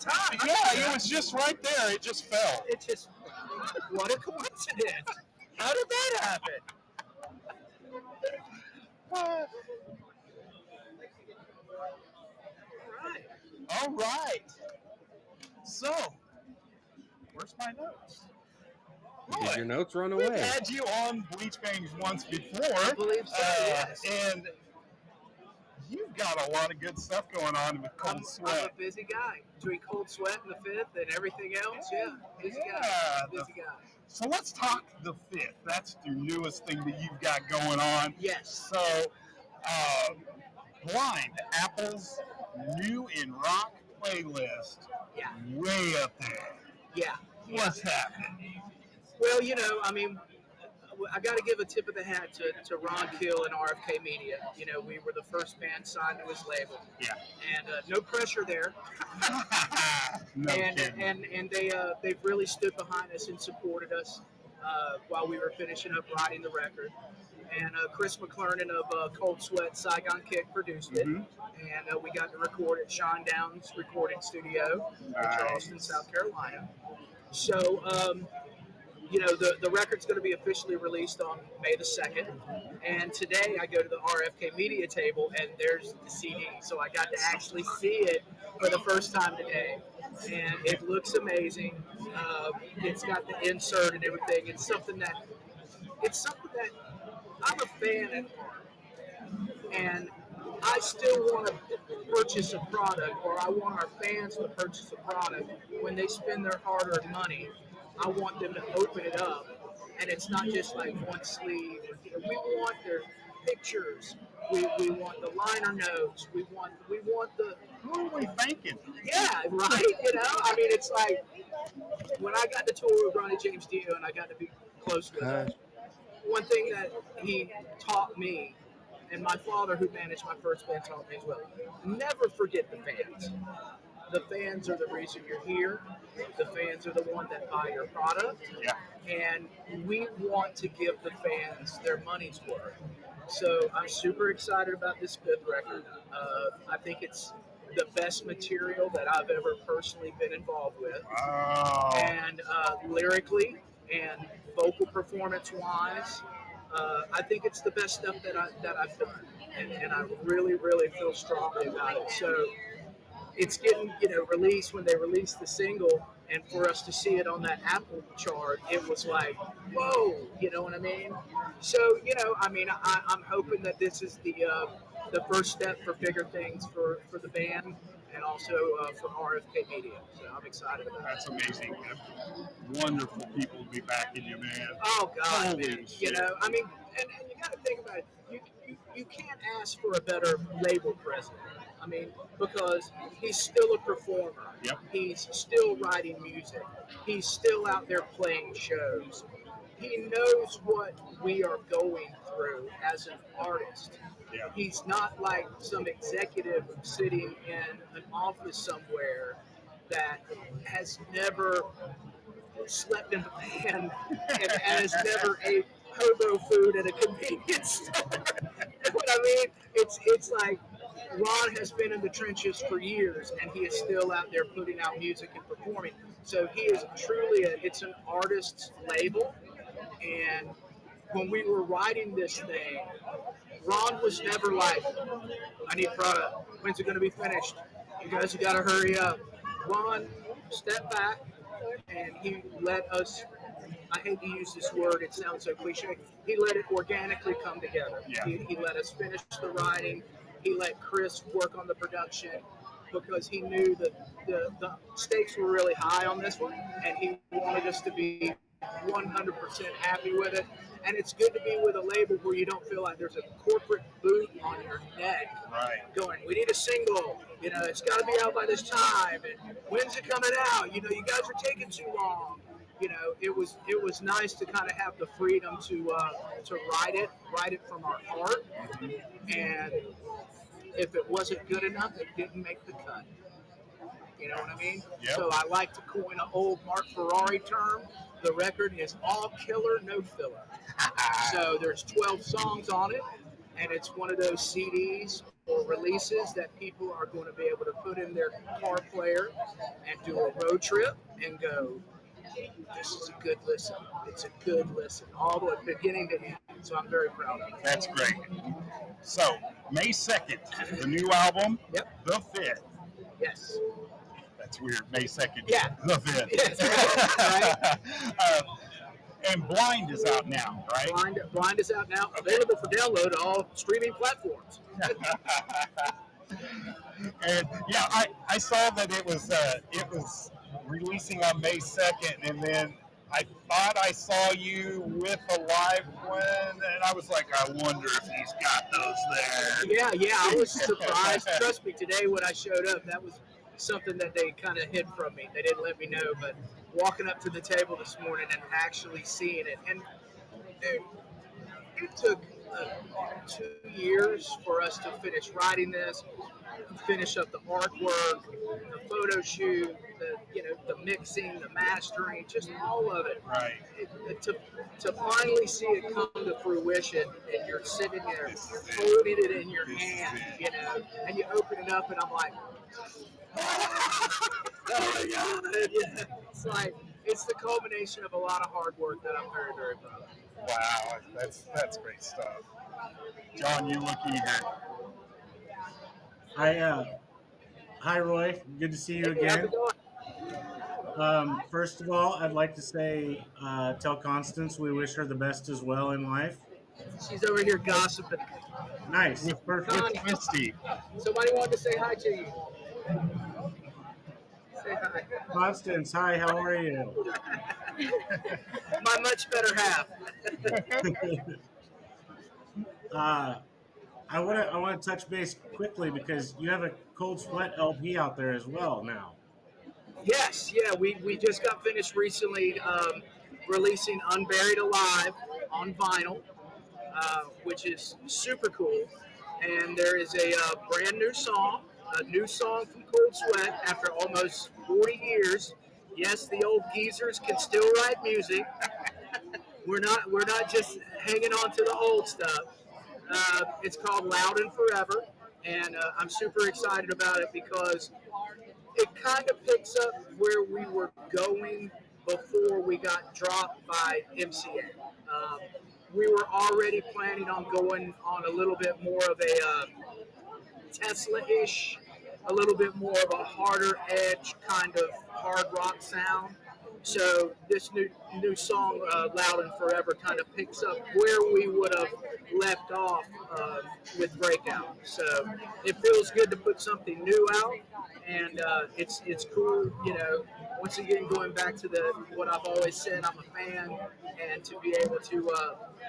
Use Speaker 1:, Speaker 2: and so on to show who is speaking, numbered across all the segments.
Speaker 1: on time.
Speaker 2: Yeah, it was just right there. It just fell.
Speaker 1: It just, what a coincidence. How did that happen?
Speaker 2: All right. So, where's my notes?
Speaker 3: Did your notes run
Speaker 2: We've
Speaker 3: away?
Speaker 2: had you on Bleach Bangs once before.
Speaker 1: I believe so, yes.
Speaker 2: And you've got a lot of good stuff going on with Cold
Speaker 1: I'm
Speaker 2: Sweat.
Speaker 1: a busy guy. Between Cold Sweat and the Fifth and everything else, busy
Speaker 2: Yeah,
Speaker 1: guy. Busy guy.
Speaker 2: So let's talk the Fifth. That's the newest thing that you've got going on.
Speaker 1: Yes.
Speaker 2: So, Blind, Apple's new in rock playlist.
Speaker 1: Yeah.
Speaker 2: Way up there.
Speaker 1: Yeah.
Speaker 2: What's happening?
Speaker 1: Well, I mean, I got to give a tip of the hat to Ron Kill and RFK Media. We were the first band signed to his label.
Speaker 2: Yeah.
Speaker 1: And no pressure there.
Speaker 2: No
Speaker 1: and
Speaker 2: kidding.
Speaker 1: and they've really stood behind us and supported us while we were finishing up writing the record. And Chris McClernand of Cold Sweat, Saigon Kick produced it. And we got to record at Sean Down's recording studio in Charleston, South Carolina. So, the record's going to be officially released on May the 2nd. And today I go to the RFK Media table and there's the CD. So I got to actually see it for the first time today. And it looks amazing. It's got the insert and everything. It's something that I'm a fan at heart. And I still want to purchase a product, or I want our fans to purchase a product when they spend their hard-earned money. I want them to open it up, and it's not just like one sleeve. We want their pictures. We want the liner notes. We want the.
Speaker 2: Who are we thanking?
Speaker 1: Yeah, right. I mean, it's like when I got to tour with Ronnie James Dio, and I got to be close with him. One thing that he taught me, and my father, who managed my first band, taught me as well: never forget the fans. The fans are the reason you're here. The fans are the one that buy your product.
Speaker 2: Yeah.
Speaker 1: And we want to give the fans their money's worth. So I'm super excited about this fifth record. I think it's the best material that I've ever personally been involved with.
Speaker 2: Wow.
Speaker 1: And lyrically and vocal performance-wise, I think it's the best stuff that I've done. And I really, really feel strongly about it. So it's getting, released when they released the single, and for us to see it on that Apple chart, it was like, whoa, you know what I mean? So, I'm hoping that this is the first step for bigger things for the band and also for RFK Media. So I'm excited about
Speaker 2: That's amazing. Wonderful people to be backing you, man.
Speaker 1: Oh, God,
Speaker 2: Holy
Speaker 1: man.
Speaker 2: shit.
Speaker 1: And you got to think about it. You can't ask for a better label president. I mean, because he's still a performer.
Speaker 2: Yep.
Speaker 1: He's still writing music. He's still out there playing shows. He knows what we are going through as an artist.
Speaker 2: Yeah.
Speaker 1: He's not like some executive sitting in an office somewhere that has never slept in a van and has never ate hobo food at a convenience store. You know what I mean? It's like Ron has been in the trenches for years, and he is still out there putting out music and performing. So he is truly it's an artist's label. And when we were writing this thing, Ron was never like, I need product. When's it going to be finished? You guys have got to hurry up. Ron stepped back, and he let us, I hate to use this word, it sounds so cliche, he let it organically come together.
Speaker 2: Yeah.
Speaker 1: He let us finish the writing. He let Chris work on the production because he knew that the stakes were really high on this one, and he wanted us to be 100% happy with it. And it's good to be with a label where you don't feel like there's a corporate boot on your neck.
Speaker 2: Right.
Speaker 1: Going, we need a single. It's got to be out by this time. And when's it coming out? You guys are taking too long. It was nice to kind of have the freedom to write it from our heart. And if it wasn't good enough, it didn't make the cut. You know what I mean?
Speaker 2: Yep.
Speaker 1: So I like to coin an old Mark Ferrari term. The record is all killer, no filler. So there's 12 songs on it, and it's one of those CDs releases that people are going to be able to put in their car player and do a road trip and go, this is a good listen. It's a good listen, all the way beginning to end. So I'm very proud of it.
Speaker 2: That's great. So, May 2nd, the new album,
Speaker 1: Yep.
Speaker 2: The Fifth.
Speaker 1: Yes.
Speaker 2: That's weird. May 2nd,
Speaker 1: Yeah.
Speaker 2: The Fifth.
Speaker 1: Yes, right.
Speaker 2: And Blind is out now, right?
Speaker 1: Blind is out now, available for download on all streaming platforms.
Speaker 2: And yeah, I saw that it was releasing on May 2nd, and then I thought I saw you with a live one, and I was like, I wonder if he's got those there.
Speaker 1: Yeah, I was surprised. Trust me, today when I showed up, that was something that they kind of hid from me. They didn't let me know, but walking up to the table this morning and actually seeing it, and dude, it took 2 years for us to finish writing this, finish up the artwork, the photo shoot, the mixing, the mastering, just all of it.
Speaker 2: Right.
Speaker 1: To finally see it come to fruition, and you're sitting there, you're holding it in your hand, and you open it up, and I'm like, oh my God! Yeah. It's like it's the culmination of a lot of hard work that I'm very, very proud of.
Speaker 2: Wow, that's great stuff. John, you look eager.
Speaker 4: Hi, Roy. Good to see you
Speaker 1: Hey, how's
Speaker 4: again.
Speaker 1: it going?
Speaker 4: First of all, I'd like to say, tell Constance we wish her the best as well in life.
Speaker 1: She's over here gossiping.
Speaker 4: Nice. Perfect.
Speaker 2: With Misty.
Speaker 1: Somebody wanted to say hi to you. Say hi.
Speaker 4: Constance, hi, how are you?
Speaker 1: My much better half.
Speaker 4: I want to touch base quickly because you have a Cold Sweat LP out there as well now.
Speaker 1: Yes, yeah, we just got finished recently releasing Unburied Alive on vinyl, which is super cool. And there is a brand new song from Cold Sweat after almost 40 years. Yes, the old geezers can still write music. We're not just hanging on to the old stuff. It's called Loud and Forever, and I'm super excited about it because it kind of picks up where we were going before we got dropped by MCA. We were already planning on going on a little bit more of a Tesla-ish, a little bit more of a harder edge kind of hard rock sound. So this new song, Loud and Forever, kind of picks up where we would have left off with Breakout. So it feels good to put something new out, and it's cool, once again going back to what I've always said, I'm a fan, and to be able to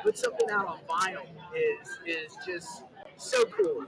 Speaker 1: put something out on vinyl is just so cool.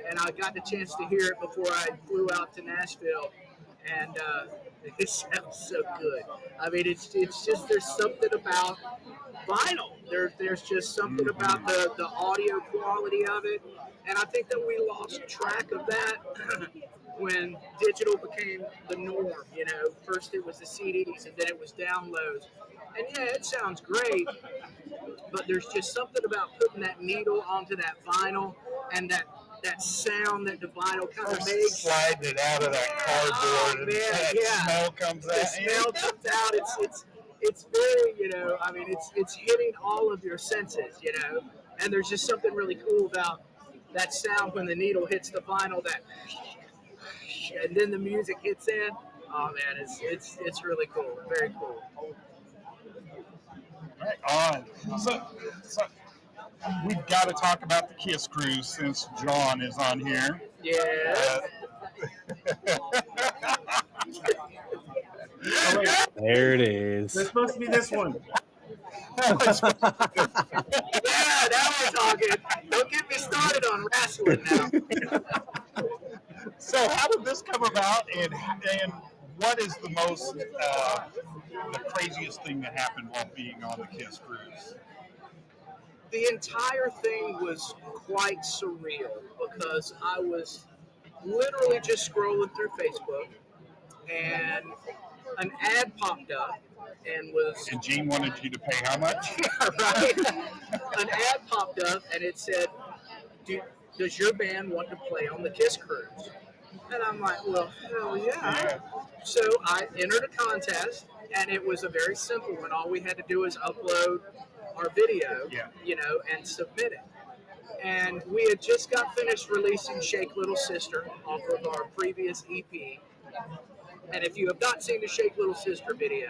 Speaker 1: And I got the chance to hear it before I flew out to Nashville, and it sounds so good. I mean, it's just there's something about vinyl. There's just something about the audio quality of it, and I think that we lost track of that when digital became the norm. First it was the CDs, and then it was downloads. And yeah, it sounds great, but there's just something about putting that needle onto that vinyl and that sound that the vinyl kind of makes.
Speaker 2: Sliding it out of that cardboard, and that smell comes out.
Speaker 1: The smell comes out. It's very, I mean, it's hitting all of your senses, and there's just something really cool about that sound when the needle hits the vinyl, and then the music hits in. Oh man, it's really cool, very cool.
Speaker 2: Right on. So we've got to talk about the Kiss Cruise since John is on here.
Speaker 1: Yeah.
Speaker 3: There it is.
Speaker 4: It's supposed to be this one.
Speaker 1: Yeah, now we're talking. Don't get me started on wrestling now.
Speaker 2: So how did this come about, and what is the most, the craziest thing that happened while being on the Kiss Cruise?
Speaker 1: The entire thing was quite surreal because I was literally just scrolling through Facebook, and an ad popped up and was...
Speaker 2: And Gene wanted you to pay how much?
Speaker 1: Yeah, right. An ad popped up and it said, does your band want to play on the Kiss Cruise? And I'm like, well, hell yeah. So I entered a contest, and it was a very simple one. All we had to do was upload our video,
Speaker 2: Yeah.
Speaker 1: and submit it. And we had just got finished releasing Shake Little Sister off of our previous EP. And if you have not seen the Shake Little Sister video,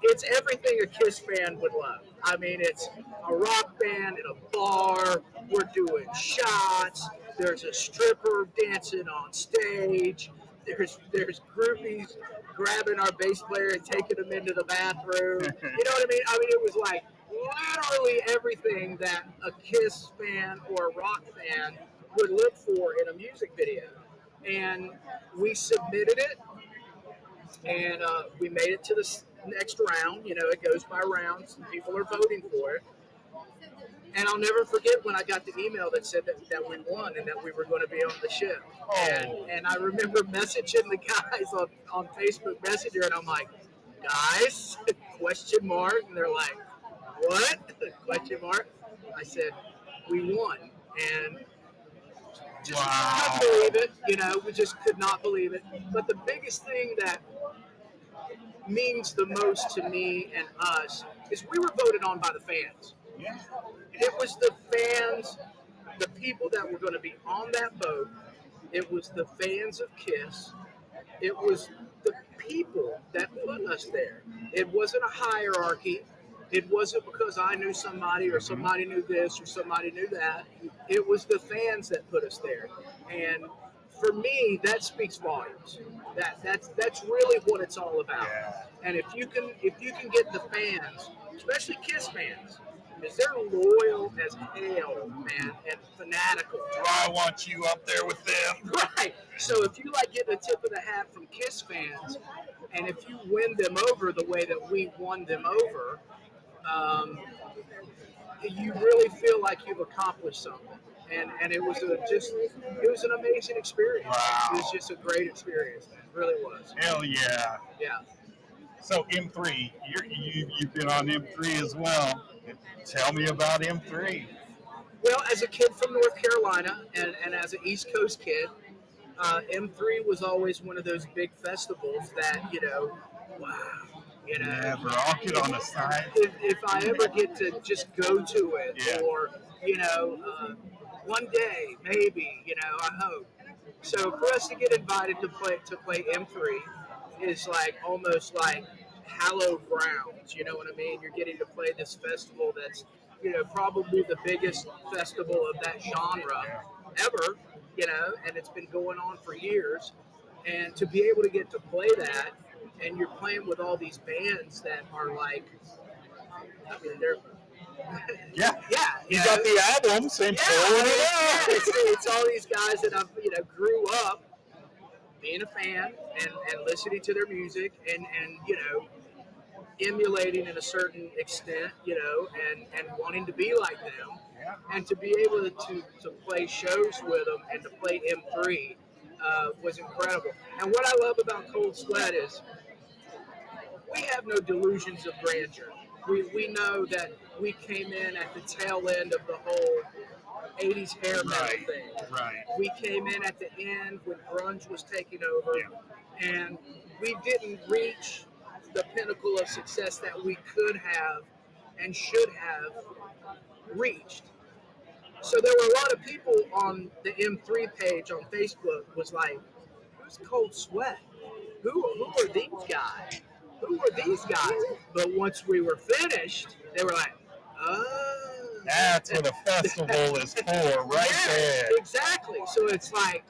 Speaker 1: it's everything a Kiss fan would love. I mean, it's a rock band in a bar. We're doing shots. There's a stripper dancing on stage. There's groupies grabbing our bass player and taking him into the bathroom. You know what I mean? I mean, it was like literally everything that a Kiss fan or a rock fan would look for in a music video. And we submitted it, and we made it to the next round. It goes by rounds, and people are voting for it. And I'll never forget when I got the email that said that we won and that we were going to be on the ship. And I remember messaging the guys on Facebook Messenger, and I'm like, guys, question mark. And they're like, what? Question mark. I said, we won. And just couldn't believe it. We just could not believe it. But the biggest thing that means the most to me and us is we were voted on by the fans.
Speaker 2: Yeah.
Speaker 1: It was the fans, the people that were going to be on that boat. It was the fans of Kiss. It was the people that put us there. It wasn't a hierarchy. It wasn't because I knew somebody or somebody knew this or somebody knew that. It was the fans that put us there. And for me, that speaks volumes. That's really what it's all about.
Speaker 2: Yeah.
Speaker 1: And if you can get the fans, especially Kiss fans, because they're loyal as hell, man, and fanatical.
Speaker 2: I want you up there with them.
Speaker 1: Right. So if you like getting a tip of the hat from Kiss fans, and if you win them over the way that we won them over, you really feel like you've accomplished something. And it was it was an amazing experience.
Speaker 2: Wow.
Speaker 1: It was just a great experience, man. It really was.
Speaker 2: Hell yeah.
Speaker 1: Yeah.
Speaker 2: So M3, you've been on M3 as well. Tell me about M3.
Speaker 1: Well, as a kid from North Carolina and as an East Coast kid, M3 was always one of those big festivals that, wow.
Speaker 2: Yeah, bro, I'll get on the side.
Speaker 1: If I ever get to just go to it,
Speaker 2: Yeah.
Speaker 1: or one day maybe, I hope. So for us to get invited to play M3 is like almost like hallowed grounds. You know what I mean? You're getting to play this festival that's probably the biggest festival of that genre ever. And it's been going on for years. And to be able to get to play that, and you're playing with all these bands that are like, I mean, they're
Speaker 2: Yeah.
Speaker 1: yeah,
Speaker 3: You got the albums and pulling it out.
Speaker 1: it's all these guys that I've grew up being a fan and listening to their music and emulating in a certain extent, and wanting to be like them, and to be able to play shows with them and to play M3 was incredible. And what I love about Cold Sweat is we have no delusions of grandeur. We know that we came in at the tail end of the whole 80s hair metal thing.
Speaker 2: Right.
Speaker 1: We came in at the end when grunge was taking over, and we didn't reach the pinnacle of success that we could have and should have reached. So there were a lot of people on the M3 page on Facebook was like, who's Cold Sweat? Who are these guys? Who are these guys? But once we were finished, they were like, oh.
Speaker 2: That's what a festival is for, right there.
Speaker 1: Exactly. So it's like,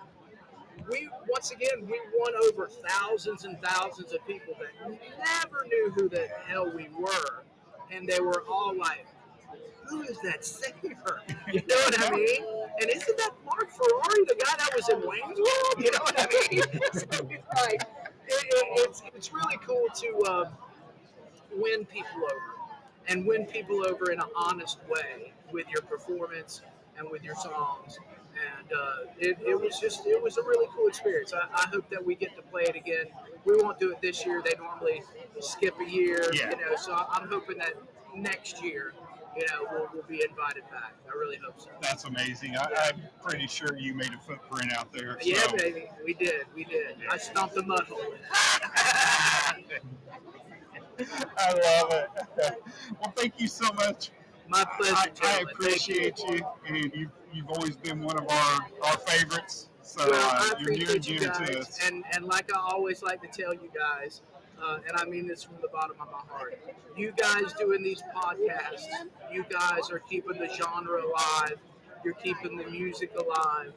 Speaker 1: we won over thousands and thousands of people that never knew who the hell we were. And they were all like, who is that singer? You know what I mean? And isn't that Mark Ferrari, the guy that was in Wayne's World? You know what I mean? So it's like, it's really cool to win people over, and win people over in an honest way with your performance and with your songs. And it was a really cool experience. I hope that we get to play it again. We won't do it this year. They normally skip a year,
Speaker 2: Yeah.
Speaker 1: So I'm hoping that next year we'll be invited back. I really hope so.
Speaker 2: That's amazing. I'm pretty sure you made a footprint out there. So.
Speaker 1: Yeah, baby, we did. I stomped a mud hole.
Speaker 2: I love it. Well, thank you so much.
Speaker 1: My pleasure,
Speaker 2: I
Speaker 1: gentlemen.
Speaker 2: appreciate you, and you've always been one of our favorites. So
Speaker 1: Well, I
Speaker 2: you're near and
Speaker 1: appreciate
Speaker 2: dear
Speaker 1: you
Speaker 2: to
Speaker 1: guys,
Speaker 2: us.
Speaker 1: and like I always like to tell you guys, and I mean this from the bottom of my heart, you guys doing these podcasts, you guys are keeping the genre alive, you're keeping the music alive.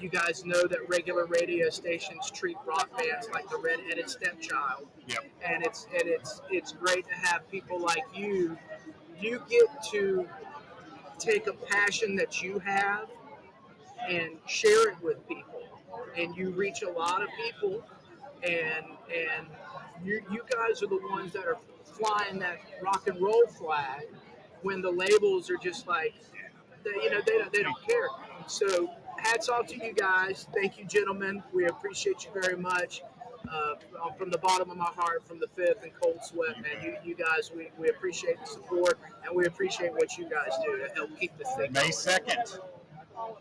Speaker 1: You guys know that regular radio stations treat rock bands like the redheaded stepchild,
Speaker 2: Yep.
Speaker 1: and it's great to have people like you. You get to take a passion that you have and share it with people, and you reach a lot of people, and you guys are the ones that are flying that rock and roll flag when the labels are just like they don't care. So hats off to you guys. Thank you, gentlemen. We appreciate you very much. From the bottom of my heart, from the Fifth and Cold Sweat, man, you guys, we appreciate the support, and we appreciate what you guys do to help keep this thing
Speaker 2: May
Speaker 1: going.
Speaker 2: 2nd.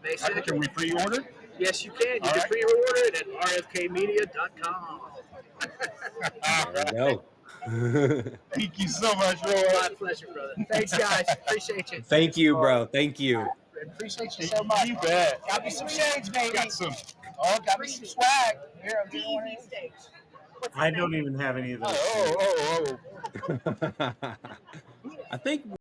Speaker 1: May 2nd.
Speaker 2: Can we pre-order?
Speaker 1: Yes, you can. You
Speaker 2: All
Speaker 1: can
Speaker 2: right.
Speaker 1: pre-order it at rfkmedia.com.
Speaker 3: There you go.
Speaker 2: Thank you so much, Roy.
Speaker 1: My pleasure, brother. Thanks, guys. Appreciate you.
Speaker 3: Thank you, bro. Thank you.
Speaker 1: Appreciate you so much.
Speaker 2: You bet.
Speaker 1: Got me some shades, baby.
Speaker 2: Got some.
Speaker 1: Oh, got me some swag. Here, I'm doing one of these.
Speaker 4: I don't even have any of those.
Speaker 2: Oh.
Speaker 3: I think